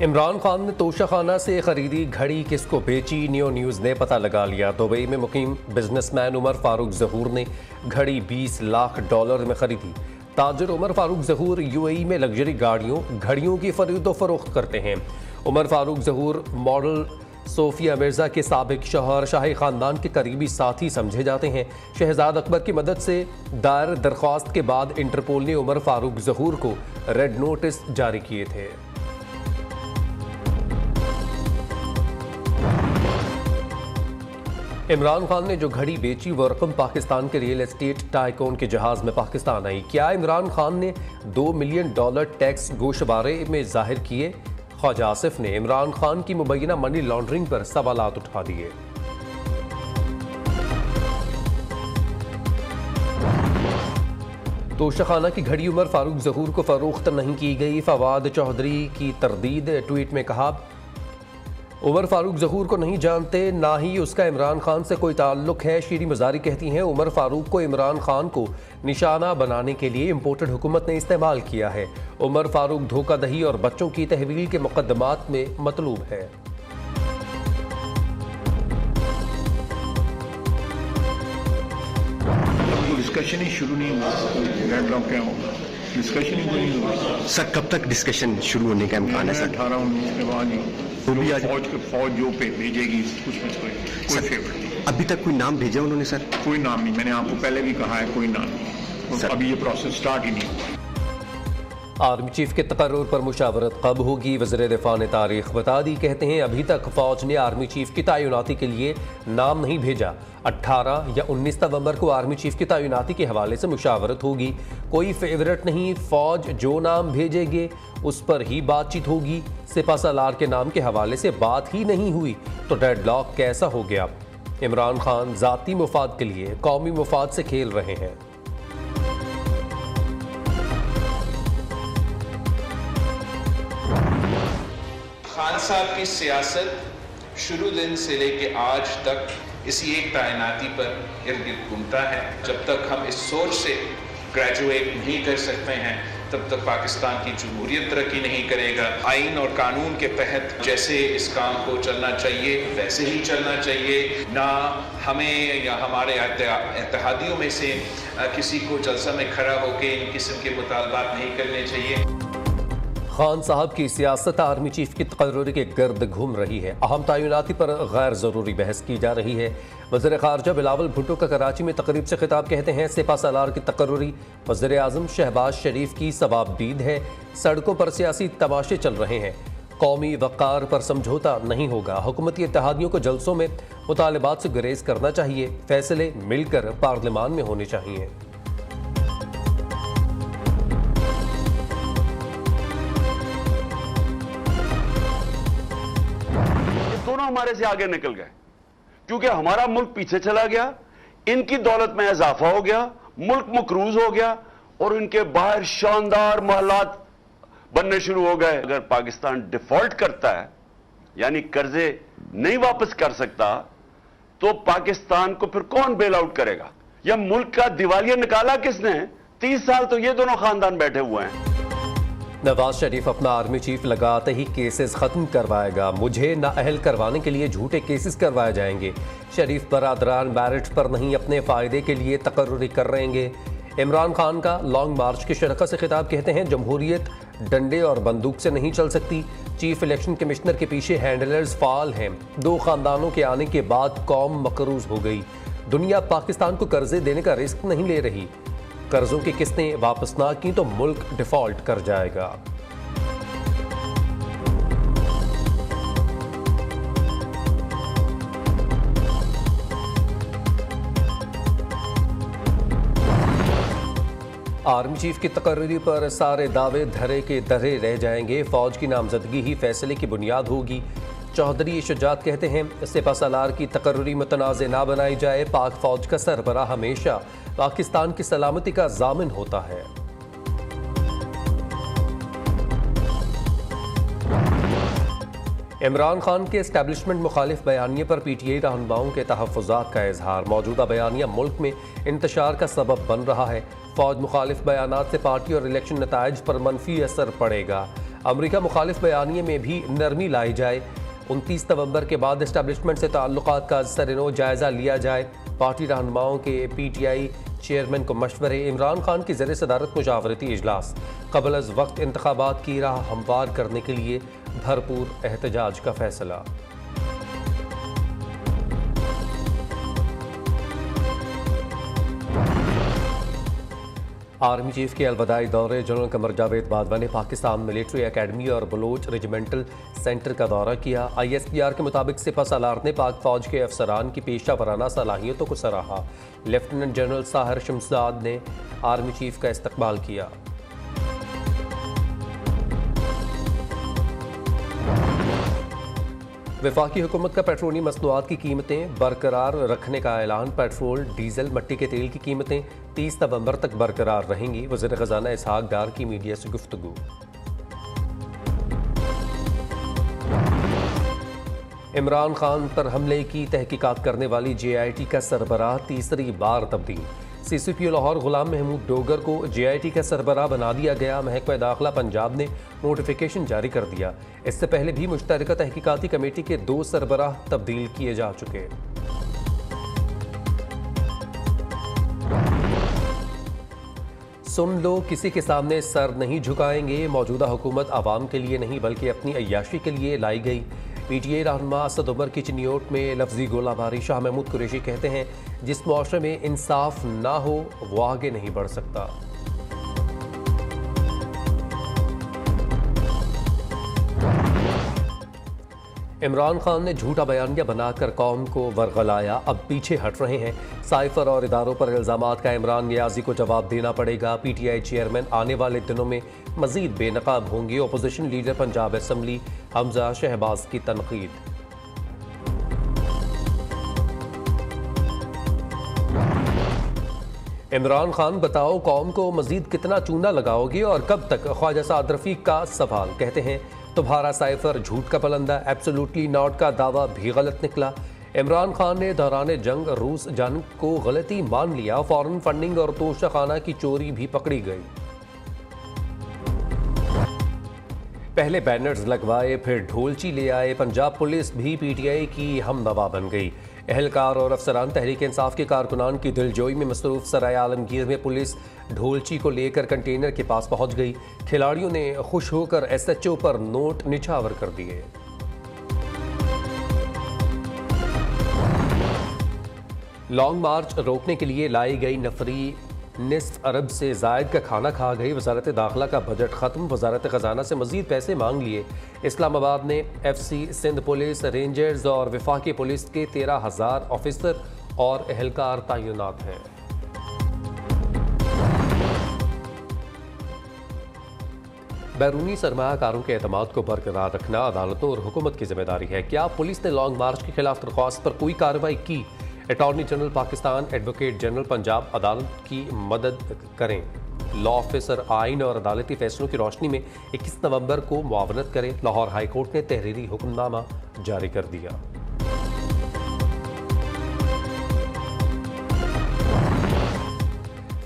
इमरान खान ने तोशाखाना से खरीदी घड़ी किसको बेची, न्यू न्यूज़ ने पता लगा लिया। दुबई में मुकीम बिजनेसमैन उमर फारूक ज़हूर ने घड़ी $20 लाख में खरीदी। ताजिर उमर फारूक ज़हूर यूएई में लग्जरी घड़ियों की खरीदो फरोख्त करते हैं। उमर फारूक ज़हूर मॉडल सोफिया मिर्ज़ा के साबिक शौहर शाही ख़ानदान के करीबी साथी समझे जाते हैं। शहजाद अकबर की मदद से दायर दरख्वास्त के बाद इंटरपोल ने उमर फारूक ज़हूर को रेड नोटिस जारी किए थे। इमरान खान ने जो घड़ी बेची वो रकम पाकिस्तान के रियल एस्टेट टाइकून के जहाज में पाकिस्तान आई। क्या इमरान खान ने $2 मिलियन टैक्स गोशवारे में जाहिर किए? ख्वाजा आसिफ ने इमरान खान की मुबैना मनी लॉन्ड्रिंग पर सवालात उठा दिए। तोशाखाना की घड़ी उमर फारूक ज़हूर को फरोख्त नहीं की गई। फवाद चौधरी की तरदीद। ट्वीट में कहा, उमर फारूक ज़हूर को नहीं जानते, ना ही उसका इमरान खान से कोई ताल्लुक है। शीरी मज़ारी कहती हैं, उमर फारूक को इमरान खान को निशाना बनाने के लिए इम्पोर्टेड हुकूमत ने इस्तेमाल किया है। उमर फारूक धोखाधही और बच्चों की तहवील के मुकदमात में मतलूब है। डिस्कशन ही शुरू नहीं हुआ, क्या होगा? डिस्कशन ही नहीं हुआ सर। कब तक डिस्कशन शुरू होने का इम्कान है सर? 18-19 के बाद ही तो भी आज फौज जो पे भेजेगी कुछ में कोई फेवर नहीं। अभी तक कोई नाम भेजा उन्होंने सर? कोई नाम नहीं, मैंने आपको पहले भी कहा है, कोई नाम नहीं। तो अभी ये प्रोसेस स्टार्ट ही नहीं हुआ। आर्मी चीफ के तकर्रुर पर मुशावरत कब होगी? वज़ीर दिफा ने तारीख बता दी। कहते हैं अभी तक फौज ने आर्मी चीफ की तैनाती के लिए नाम नहीं भेजा। 18 या 19 नवंबर को आर्मी चीफ की तैनाती के हवाले से मुशावरत होगी। कोई फेवरेट नहीं, फौज जो नाम भेजेंगे उस पर ही बातचीत होगी। सिपहसालार के नाम के हवाले से बात ही नहीं हुई तो डेडलॉक कैसा हो गया? इमरान खान जाती मुफाद के लिए कौमी मुफाद से खेल रहे हैं। खान साहब की सियासत शुरू दिन से लेके आज तक इसी एक तैनाती पर इर्द गिर्द घूमता है। जब तक हम इस सोच से ग्रेजुएट नहीं कर सकते हैं तब तक पाकिस्तान की जमहूरियत तरक्की नहीं करेगा। आइन और कानून के तहत जैसे इस काम को चलना चाहिए वैसे ही चलना चाहिए। ना हमें या हमारे इत्तेहादियों में से किसी को जलसा में खड़ा होकर इन किस्म के मुतालबात नहीं करने चाहिए। खान साहब की सियासत आर्मी चीफ की तकर्रुरी के गर्द घूम रही है। अहम तैनाती पर गैर ज़रूरी बहस की जा रही है। वज़ीर ख़ारजा बिलावल भुट्टो का कराची में तकरीब से खिताब। कहते हैं सिपहसालार की तकर्रुरी वज़ीर आज़म शहबाज शरीफ की सवाबदीद है। सड़कों पर सियासी तमाशे चल रहे हैं। कौमी वक़ार पर समझौता नहीं होगा। हुकूमती इत्तेहादियों को जलसों में मुतालबात से गुरेज करना चाहिए। फैसले मिलकर पार्लियामान में होने चाहिए। दोनों हमारे से आगे निकल गए क्योंकि हमारा मुल्क पीछे चला गया, इनकी दौलत में इजाफा हो गया, मुल्क मकरूज हो गया और इनके बाहर शानदार महलात बनने शुरू हो गए। अगर पाकिस्तान डिफॉल्ट करता है यानी कर्जे नहीं वापस कर सकता तो पाकिस्तान को फिर कौन बेल आउट करेगा? या मुल्क का दिवालिया निकाला किसने? 30 साल तो ये दोनों खानदान बैठे हुए हैं। नवाज शरीफ अपना आर्मी चीफ लगाते ही केसेस खत्म करवाएगा। मुझे नाअहल करवाने के लिए झूठे केसेस करवाए जाएंगे। शरीफ बरादरान बैरट पर नहीं अपने फायदे के लिए तकर्रुरी कर रहेंगे। इमरान खान का लॉन्ग मार्च की शरकत से खिताब। कहते हैं जमहूरियत डंडे और बंदूक से नहीं चल सकती। चीफ इलेक्शन कमिश्नर के पीछे हैंडलर्स फाल हैं। 2 खानदानों के आने के बाद कौम मकरूज हो गई। दुनिया पाकिस्तान को कर्जे देने का रिस्क नहीं ले रही। कर्जों की किस्तें वापस ना की तो मुल्क डिफॉल्ट कर जाएगा। आर्मी चीफ की तकर्री पर सारे दावे धरे के धरे रह जाएंगे। फौज की नामजदगी ही फैसले की बुनियाद होगी। चौधरी शुजात कहते हैं सिपहसालार की तकर्री मुतनाज़ ना बनाई जाए। पाक फौज का सरबराह हमेशा पाकिस्तान की सलामती का जामिन होता है। इमरान खान के एस्टैब्लिशमेंट मुखालिफ बयानिए पर PTI रहनुमाओं के तहफ़्फ़ुज़ात का इजहार। मौजूदा बयानिया मुल्क में इंतशार का सबब बन रहा है। फौज मुखालिफ बयानात से पार्टी और इलेक्शन नताइज पर मनफी असर पड़ेगा। अमेरिका मुखालिफ बयानिए में भी नरमी लाई जाए। 29 नवंबर के बाद एस्टेब्लिशमेंट से ताल्लुकात का सरेनो जायजा लिया जाए। पार्टी रहनुमाओं के PTI चेयरमैन को मशवरे। इमरान खान की ज़ेर सदारत मुशावरती इजलास। क़ब्ल अज़ वक्त इंतखाबात की राह हमवार करने के लिए भरपूर एहतजाज का फैसला। आर्मी चीफ के अलविदाई दौरे। जनरल कमर जावेद बाजवा ने पाकिस्तान मिलिट्री एकेडमी और बलोच रेजिमेंटल सेंटर का दौरा किया। ISPR के मुताबिक सिपह सालार ने पाक फौज के अफसरान की पेशा वराना सलाहियतों को सराहा। लेफ्टिनेंट जनरल साहिर शमसाद ने आर्मी चीफ का इस्तकबाल किया। वफाकी हुकूमत का पेट्रोलियम मसनूआत की कीमतें बरकरार रखने का ऐलान। पेट्रोल, डीजल, मट्टी के तेल की कीमतें 30 नवंबर तक बरकरार रहेंगी। वज़ीर ख़ज़ाना इसहाक डार की मीडिया से गुफ्तगू। इमरान खान पर हमले की तहकीकात करने वाली JIT का सरबराह तीसरी बार तब्दील। CCP लाहौर गुलाम महमूद डोगर को JIT का सरबराह बना दिया गया। महकमा दाखिला पंजाब ने नोटिफिकेशन जारी कर दिया। इससे पहले भी मुश्तरका तहकीकाती कमेटी के 2 सरबराह तब्दील किए जा चुके। सुन लो, किसी के सामने सर नहीं झुकाएंगे। मौजूदा हुकूमत आवाम के लिए नहीं बल्कि अपनी अय्याशी के लिए लाई गई। PTI रहनुमा असद उमर की चिनियोट में लफ्जी गोलाबारी। शाह महमूद कुरैशी कहते हैं, जिस मुआशरे में इंसाफ ना हो वो आगे नहीं बढ़ सकता। इमरान खान ने झूठा बयानिया बनाकर कौम को वर्गलाया, अब पीछे हट रहे हैं। साइफर और इदारों पर इल्ज़ामात का इमरान नियाज़ी को जवाब देना पड़ेगा। PTI चेयरमैन आने वाले दिनों में मज़ीद बेनकाब होंगे। Opposition leader Punjab assembly Hamza Shahbaz की तनकीद। इमरान खान, बताओ कौम को मज़ीद कितना चूना लगाओगे और कब तक? ख्वाजा साद रफ़ीक का सवाल। कहते हैं, तुम्हारा साइफर झूठ का पलंदा। एब्सोल्युटली नॉट का दावा भी गलत निकला। इमरान खान ने दौरान जंग रूस जंग को गलती मान लिया। फॉरेन फंडिंग और तोशाखाना की चोरी भी पकड़ी गई। पहले बैनर्स लगवाए, फिर ढोलची ले आए। पंजाब पुलिस भी PTI की हमनवा बन गई। एहलकार और अफसरान तहरीक इंसाफ के कारकुनान की दिलजोई में मसरूफ सराय आलमगीर में पुलिस ढोलची को लेकर कंटेनर के पास पहुंच गई। खिलाड़ियों ने खुश होकर SHO पर नोट निछावर कर दिए। लॉन्ग मार्च रोकने के लिए लाई गई नफरी निस्फ अरब से जायद का खाना खा गई। वजारत दाखिला का बजट ख़त्म। वजारत ख़जाना से मज़ीद पैसे मांग लिए। इस्लामाबाद ने FC सिंध पुलिस, रेंजर्स और वफाकी पुलिस के 13,000 ऑफिसर और एहलकार तैनात हैं। बैरूनी सरमायाकारों के एतमाद को बरकरार रखना अदालतों और हुकूमत की जिम्मेदारी है। क्या पुलिस ने लॉन्ग मार्च के खिलाफ दरख्वास्त पर कोई कार्रवाई की? Attorney general Pakistan, advocate general Punjab अदालत की मदद करें। लॉ ऑफिसर आइन और अदालती फैसलों की रोशनी में 21 नवंबर को मुआवनत करें। लाहौर हाई कोर्ट ने तहरीरी हुक्मनामा जारी कर दिया।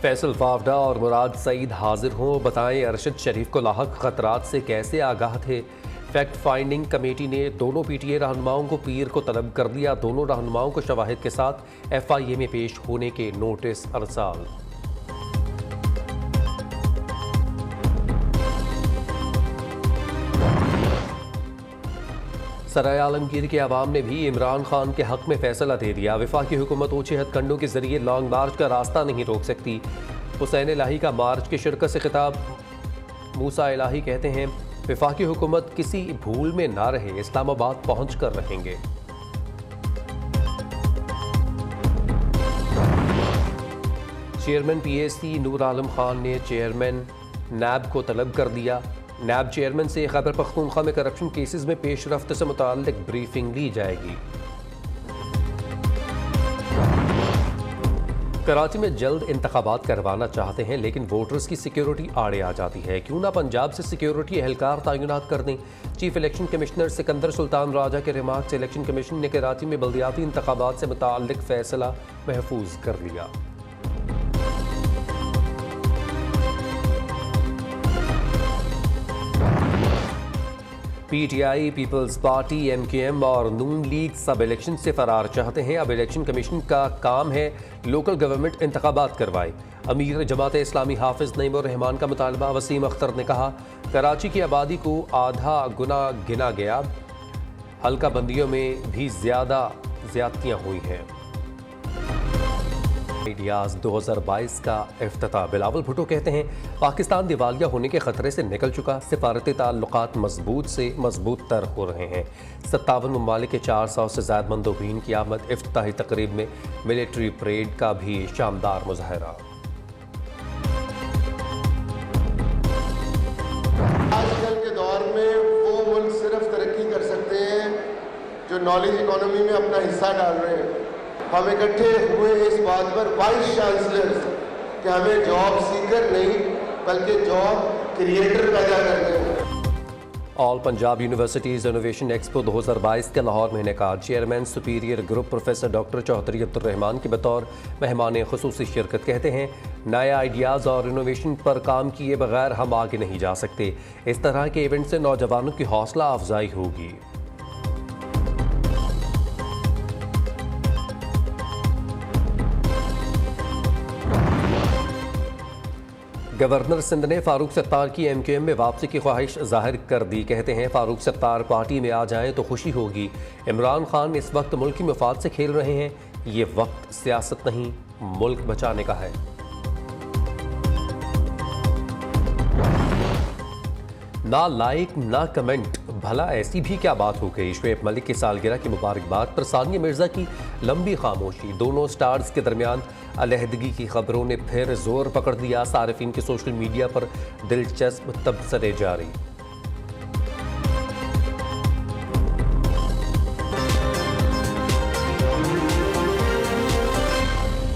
फैसल फावडा और मुराद सईद हाजिर हों। बताएं, अरशद शरीफ को लाहक खतरात से कैसे आगाह थे? फैक्ट फाइंडिंग कमेटी ने दोनों PTI रहनुमाओं को पीर को तलब कर दिया। दोनों रहनुमाओं को शवाहिद के साथ FIA में पेश होने के नोटिस अरसाल। सराय आलमगीर के अवाम ने भी इमरान खान के हक में फैसला दे दिया। वफाकी हुकूमत ऊंचे हथकंडों के जरिए लॉन्ग मार्च का रास्ता नहीं रोक सकती। हुसैन इलाही का मार्च की शिरकत से खिताब। मूसा इलाही कहते हैं, वफाकी हुकूमत किसी भूल में ना रहे, इस्लामाबाद पहुंच कर रहेंगे। चेयरमैन PAC नूर आलम खान ने चेयरमैन NAB को तलब कर दिया। NAB चेयरमैन से खैबर पख्तूनख्वा में करप्शन केसेस में पेशरफ्त से मुताल्लिक ब्रीफिंग ली जाएगी। कराची में जल्द इंतखाबात करवाना चाहते हैं, लेकिन वोटर्स की सिक्योरिटी आड़े आ जाती है। क्यों ना पंजाब से सिक्योरिटी एहलकार तैनात कर दें। Chief election commissioner Sikandar Sultan Raja के रिमार्क से इलेक्शन कमीशन ने कराची में बल्दियाती इंतखाबात से मुताल्लिक फैसला महफूज कर लिया। PTI, पीपल्स पार्टी, MKM और नून लीग सब इलेक्शन से फरार चाहते हैं। अब इलेक्शन कमीशन का काम है लोकल गवर्नमेंट इंतखाबात करवाए। अमीर जमात इस्लामी हाफिज नईमुर रहमान का मुतालबा। वसीम अख्तर ने कहा, कराची की आबादी को आधा गुना गिना गया, हल्का बंदियों में भी ज्यादतियाँ हुई हैं। आइडियाज 2022 का इफ्तिताह। बिलावल भुट्टो कहते हैं, पाकिस्तान दिवालिया होने के खतरे से निकल चुका, सिफारती ताल्लुकात मजबूत से मजबूत तर हो रहे हैं। 57 ममालिक के 400 से ज़ायद मंदोबीन की आमद। इफ्तिताही तकरीब में मिलिट्री परेड का भी शानदार मुजाहरा। आजकल के दौर में वो मुल्क सिर्फ तरक्की कर सकते हैं जो नॉलेज इकोनॉमी में अपना हिस्सा डाल रहे हैं। हम इकट्ठे हुए इस बात पर वाइस चांसलर्स कि हमें जॉब सीकर नहीं बल्कि जॉब क्रिएटर पैदा करते हैं। All Punjab universities innovation expo 2022 के लाहौर में इनेकाद। Chairman superior group professor doctor Chaudhry Abdurrahman की बतौर मेहमान खुसूसी शिरकत। कहते हैं, नए आइडियाज़ और इनोवेशन पर काम किए बगैर हम आगे नहीं जा सकते। इस तरह के इवेंट से नौजवानों की हौसला अफजाई होगी। गवर्नर सिंध ने फारूक सत्तार की MKM में वापसी की ख्वाहिश जाहिर कर दी। कहते हैं, फारूक सत्तार पार्टी में आ जाएं तो खुशी होगी। इमरान खान इस वक्त मुल्की मफाद से खेल रहे हैं। ये वक्त सियासत नहीं, मुल्क बचाने का है। ना लाइक ना कमेंट, भला ऐसी भी क्या बात हो गई। शुएब मलिक की सालगिरह की मुबारकबाद पर सानिया मिर्जा की लंबी खामोशी। दोनों स्टार्स के दरमियान अलहदगी की खबरों ने फिर जोर पकड़ दिया। सारिफीन के सोशल मीडिया पर दिलचस्प तबसरे जारी।